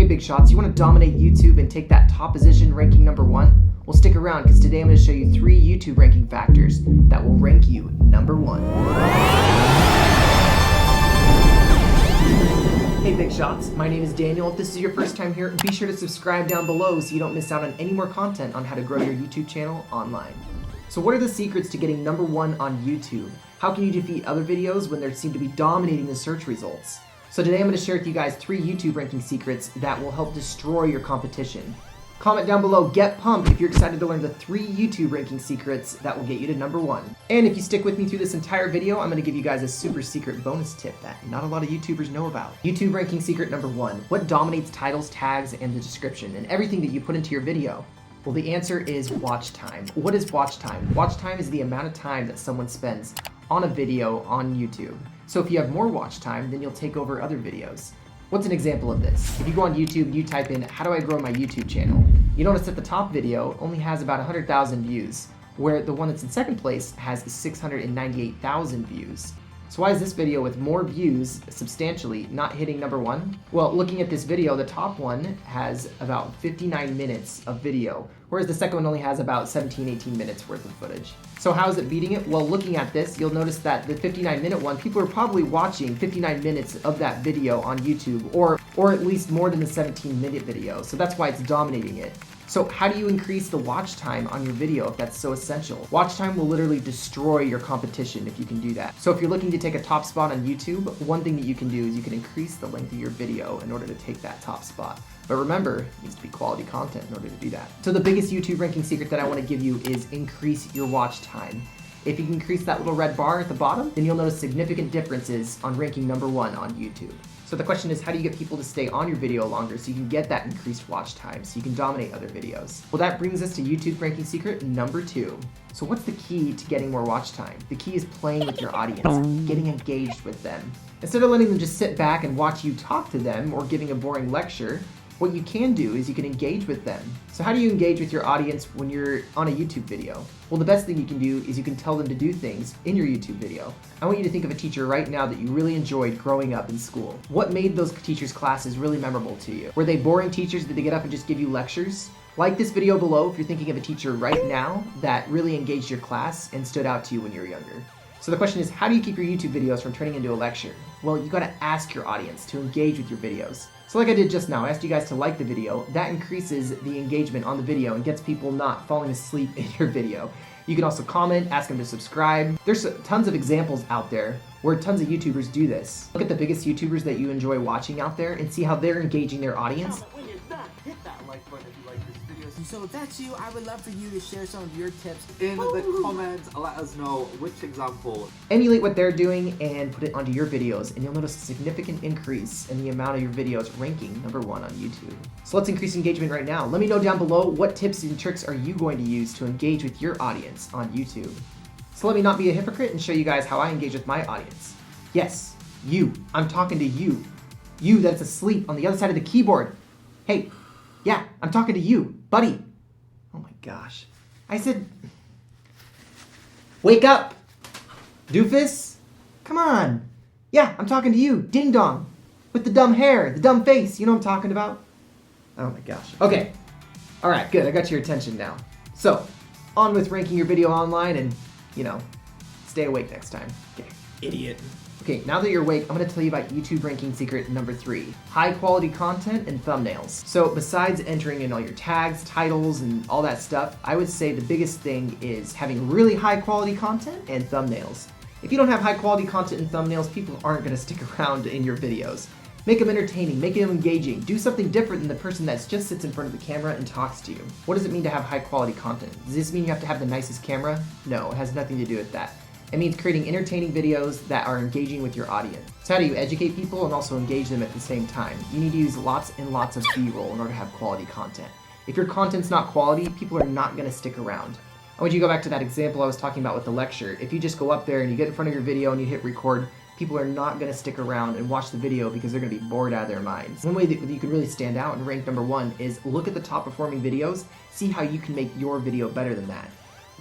Hey Big Shots, you want to dominate YouTube and take that top position ranking number 1? Well, stick around because today I'm going to show you 3 YouTube ranking factors that will rank you number 1. Hey Big Shots, my name is Daniel. If this is your first time here, be sure to subscribe down below so you don't miss out on any more content on how to grow your YouTube channel online. So what are the secrets to getting number 1 on YouTube? How can you defeat other videos when they seem to be dominating the search results? So today I'm going to share with you guys 3 YouTube ranking secrets that will help destroy your competition. Comment down below, get pumped if you're excited to learn the 3 YouTube ranking secrets that will get you to number 1. And if you stick with me through this entire video, I'm going to give you guys a super secret bonus tip that not a lot of YouTubers know about. YouTube ranking secret number 1. What dominates titles, tags, and the description, and everything that you put into your video? Well, the answer is watch time. What is watch time? Watch time is the amount of time that someone spends on a video on YouTube. So if you have more watch time, then you'll take over other videos. What's an example of this? If you go on YouTube and you type in, how do I grow my YouTube channel? You notice that the top video only has about 100,000 views, where the one that's in second place has 698,000 views. So why is this video with more views substantially not hitting number 1? Well, looking at this video, the top one has about 59 minutes of video, whereas the second one only has about 17-18 minutes worth of footage. So how is it beating it? Well, looking at this, you'll notice that the 59-minute one, people are probably watching 59 minutes of that video on YouTube, or at least more than the 17-minute video. So that's why it's dominating it. So how do you increase the watch time on your video if that's so essential? Watch time will literally destroy your competition if you can do that. So if you're looking to take a top spot on YouTube, one thing that you can do is you can increase the length of your video in order to take that top spot. But remember, it needs to be quality content in order to do that. So the biggest YouTube ranking secret that I want to give you is increase your watch time. If you can increase that little red bar at the bottom, then you'll notice significant differences on ranking number 1 on YouTube. So the question is, how do you get people to stay on your video longer so you can get that increased watch time, so you can dominate other videos? Well, that brings us to YouTube ranking secret number 2. So what's the key to getting more watch time? The key is playing with your audience, getting engaged with them. Instead of letting them just sit back and watch you talk to them or giving a boring lecture, what you can do is you can engage with them. So how do you engage with your audience when you're on a YouTube video? Well, the best thing you can do is you can tell them to do things in your YouTube video. I want you to think of a teacher right now that you really enjoyed growing up in school. What made those teachers' classes really memorable to you? Were they boring teachers? Did they get up and just give you lectures? Like this video below if you're thinking of a teacher right now that really engaged your class and stood out to you when you were younger. So the question is, how do you keep your YouTube videos from turning into a lecture? Well, you gotta ask your audience to engage with your videos. So like I did just now, I asked you guys to like the video. That increases the engagement on the video and gets people not falling asleep in your video. You can also comment, ask them to subscribe. There's tons of examples out there where tons of YouTubers do this. Look at the biggest YouTubers that you enjoy watching out there and see how they're engaging their audience. Hit that like button if you like this video. So if that's you, I would love for you to share some of your tips in the comments. Let us know which example. Emulate what they're doing and put it onto your videos, and you'll notice a significant increase in the amount of your videos ranking number 1 on YouTube. So let's increase engagement right now. Let me know down below what tips and tricks are you going to use to engage with your audience on YouTube. So let me not be a hypocrite and show you guys how I engage with my audience. Yes, you. I'm talking to you. You that's asleep on the other side of the keyboard. Hey. Yeah, I'm talking to you, buddy. Oh my gosh. I said, wake up, doofus. Come on. Yeah, I'm talking to you, ding dong. With the dumb hair, the dumb face, you know what I'm talking about? Oh my gosh. Okay. All right, good, I got your attention now. So, on with ranking your video online and, stay awake next time. Okay, idiot. Okay, now that you're awake, I'm going to tell you about YouTube ranking secret number 3. High quality content and thumbnails. So besides entering in all your tags, titles, and all that stuff, I would say the biggest thing is having really high quality content and thumbnails. If you don't have high quality content and thumbnails, people aren't going to stick around in your videos. Make them entertaining, make them engaging. Do something different than the person that just sits in front of the camera and talks to you. What does it mean to have high quality content? Does this mean you have to have the nicest camera? No, it has nothing to do with that. It means creating entertaining videos that are engaging with your audience. So how do you educate people and also engage them at the same time? You need to use lots and lots of B-roll in order to have quality content. If your content's not quality, people are not going to stick around. I want you to go back to that example I was talking about with the lecture. If you just go up there and you get in front of your video and you hit record, people are not going to stick around and watch the video because they're going to be bored out of their minds. One way that you can really stand out and rank number 1 is look at the top performing videos, see how you can make your video better than that.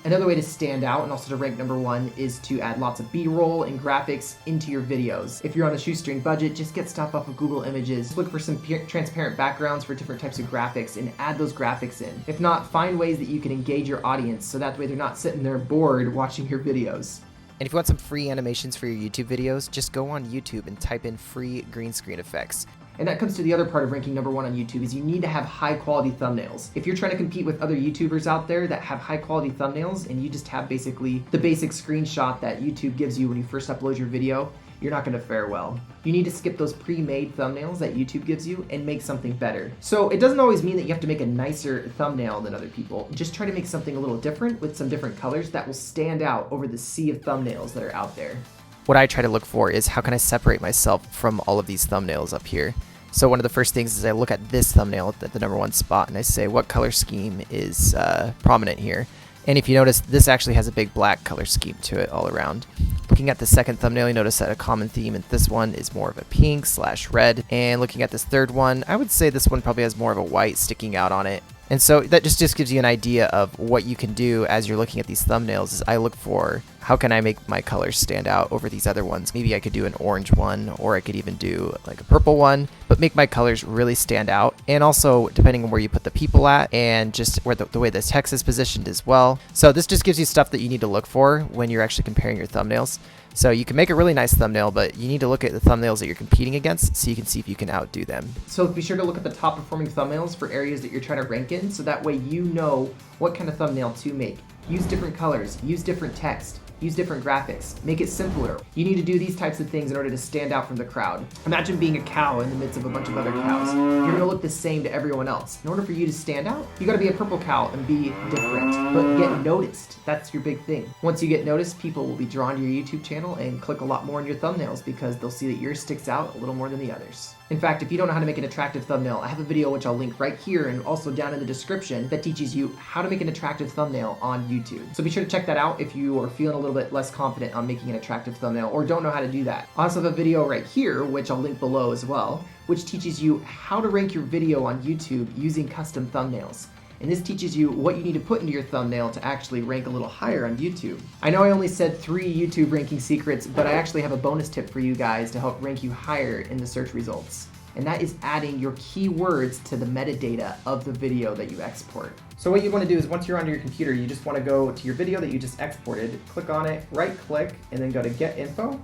Another way to stand out and also to rank number one is to add lots of B-roll and graphics into your videos. If you're on a shoestring budget, just get stuff off of Google Images. Look for some transparent backgrounds for different types of graphics and add those graphics in. If not, find ways that you can engage your audience so that way they're not sitting there bored watching your videos. And if you want some free animations for your YouTube videos, just go on YouTube and type in free green screen effects. And that comes to the other part of ranking number one on YouTube is you need to have high quality thumbnails. If you're trying to compete with other YouTubers out there that have high quality thumbnails and you just have basically the basic screenshot that YouTube gives you when you first upload your video, you're not going to fare well. You need to skip those pre-made thumbnails that YouTube gives you and make something better. So it doesn't always mean that you have to make a nicer thumbnail than other people. Just try to make something a little different with some different colors that will stand out over the sea of thumbnails that are out there. What I try to look for is how can I separate myself from all of these thumbnails up here. So one of the first things is I look at this thumbnail at the number one spot and I say what color scheme is prominent here. And if you notice, this actually has a big black color scheme to it all around. Looking at the second thumbnail, you notice that a common theme in this one is more of a pink/red. And looking at this third one, I would say this one probably has more of a white sticking out on it. And so that just gives you an idea of what you can do as you're looking at these thumbnails. Is I look for how can I make my colors stand out over these other ones. Maybe I could do an orange one, or I could even do like a purple one, but make my colors really stand out. And also depending on where you put the people at and just where the way the text is positioned as well. So this just gives you stuff that you need to look for when you're actually comparing your thumbnails. So you can make a really nice thumbnail, but you need to look at the thumbnails that you're competing against so you can see if you can outdo them. So be sure to look at the top performing thumbnails for areas that you're trying to rank in, so that way you know what kind of thumbnail to make. Use different colors, use different text, use different graphics, make it simpler. You need to do these types of things in order to stand out from the crowd. Imagine being a cow in the midst of a bunch of other cows. You're gonna look the same to everyone else. In order for you to stand out, you gotta be a purple cow and be different, but get noticed. That's your big thing. Once you get noticed, people will be drawn to your YouTube channel and click a lot more on your thumbnails because they'll see that yours sticks out a little more than the others. In fact, if you don't know how to make an attractive thumbnail, I have a video which I'll link right here and also down in the description that teaches you how to make an attractive thumbnail on YouTube. So be sure to check that out if you are feeling a little bit less confident on making an attractive thumbnail or don't know how to do that. I also have a video right here, which I'll link below as well, which teaches you how to rank your video on YouTube using custom thumbnails. And this teaches you what you need to put into your thumbnail to actually rank a little higher on YouTube. I know I only said 3 YouTube ranking secrets, but I actually have a bonus tip for you guys to help rank you higher in the search results. And that is adding your keywords to the metadata of the video that you export. So what you want to do is once you're onto your computer, you just want to go to your video that you just exported, click on it, right click, and then go to Get Info.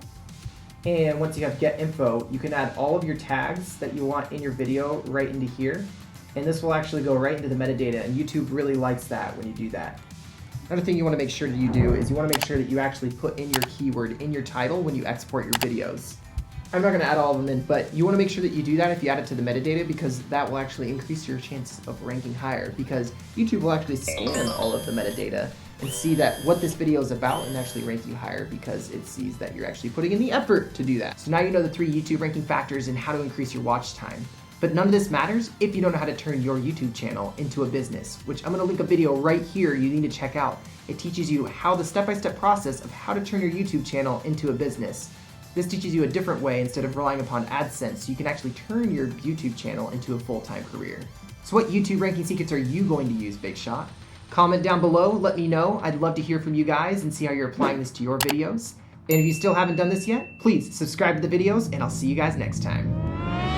And once you have Get Info, you can add all of your tags that you want in your video right into here. And this will actually go right into the metadata, and YouTube really likes that when you do that. Another thing you want to make sure that you do is you want to make sure that you actually put in your keyword in your title when you export your videos. I'm not going to add all of them in, but you want to make sure that you do that if you add it to the metadata, because that will actually increase your chances of ranking higher, because YouTube will actually scan all of the metadata and see that what this video is about and actually rank you higher because it sees that you're actually putting in the effort to do that. So now you know the 3 YouTube ranking factors and how to increase your watch time. But none of this matters if you don't know how to turn your YouTube channel into a business, which I'm going to link a video right here you need to check out. It teaches you how the step-by-step process of how to turn your YouTube channel into a business. This teaches you a different way instead of relying upon AdSense, so you can actually turn your YouTube channel into a full-time career. So what YouTube ranking secrets are you going to use, Big Shot? Comment down below, let me know. I'd love to hear from you guys and see how you're applying this to your videos. And if you still haven't done this yet, please subscribe to the videos and I'll see you guys next time.